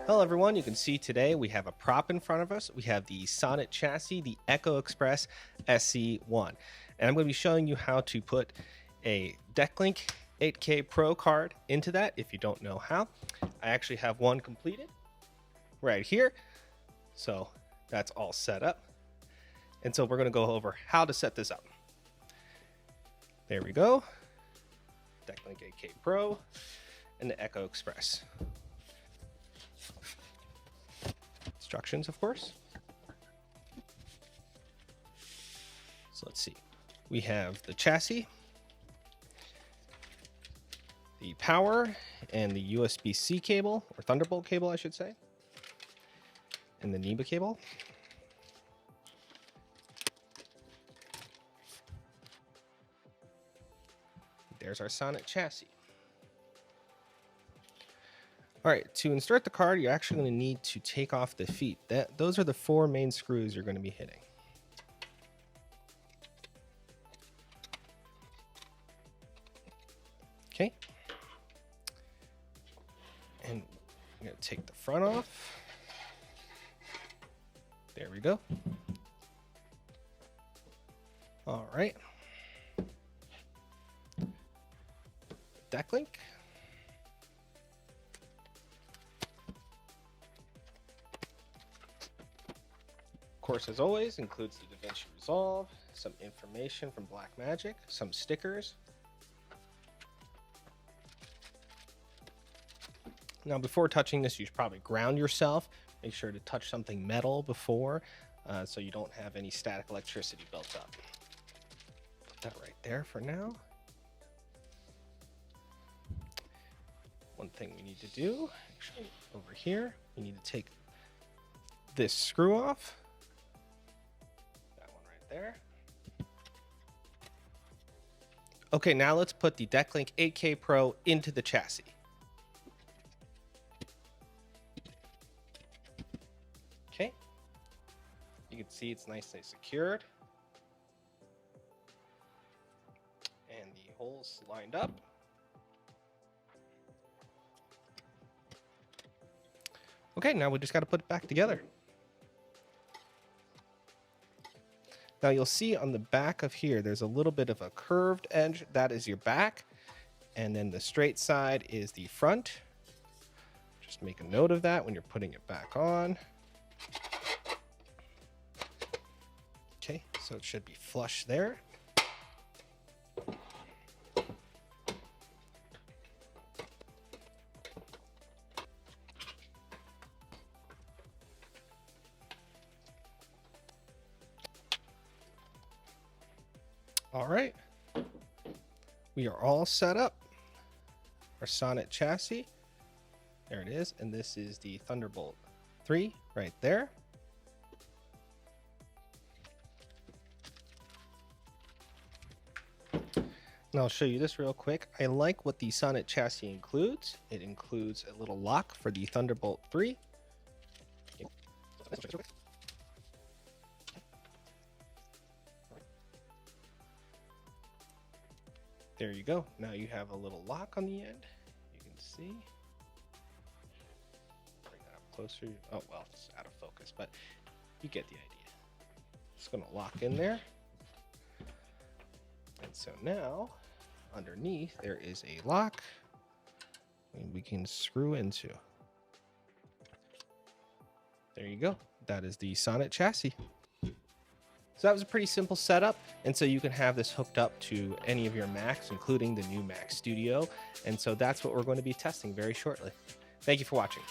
Hello everyone, you can see today we have a prop in front of us. We have the Sonnet chassis, the Echo Express SC1. And I'm going to be showing you how to put a DeckLink 8K Pro card into that if you don't know how. I actually have one completed right here. So that's all set up. And so we're going to go over how to set this up. There we go. DeckLink 8K Pro and the Echo Express. Instructions, of course. So let's see. We have the chassis, the power, and the USB-C cable, or Thunderbolt cable, I should say, and the NEBA cable. There's our Sonnet chassis. All right, to insert the card, you're actually going to need to take off the feet. Those are the four main screws you're going to be hitting. Okay. And I'm going to take the front off. There we go. All right. DeckLink. Of course, as always, includes the DaVinci Resolve, some information from Blackmagic, some stickers. Now, before touching this, you should probably ground yourself. Make sure to touch something metal before, so you don't have any static electricity built up. Put that right there for now. One thing we need to do, actually, over here, we need to take this screw off. There. Okay, now let's put the DeckLink 8K Pro into the chassis. Okay. You can see it's nicely secured. And the holes lined up. Okay, now we just got to put it back together. Now you'll see on the back of here, there's a little bit of a curved edge. That is your back. And then the straight side is the front. Just make a note of that when you're putting it back on. Okay, so it should be flush there. All right, we are all set up. Our Sonnet chassis, there it is, and this is the Thunderbolt 3 right there. And I'll show you this real quick. I like what the Sonnet chassis includes. It includes a little lock for the Thunderbolt 3. There you go. Now you have a little lock on the end. You can see. Bring that up closer. Oh, well, it's out of focus, but you get the idea. It's going to lock in there. And so now, underneath, there is a lock we can screw into. There you go. That is the Sonnet chassis. So that was a pretty simple setup, and so you can have this hooked up to any of your Macs, including the new Mac Studio, and so that's what we're going to be testing very shortly. Thank you for watching.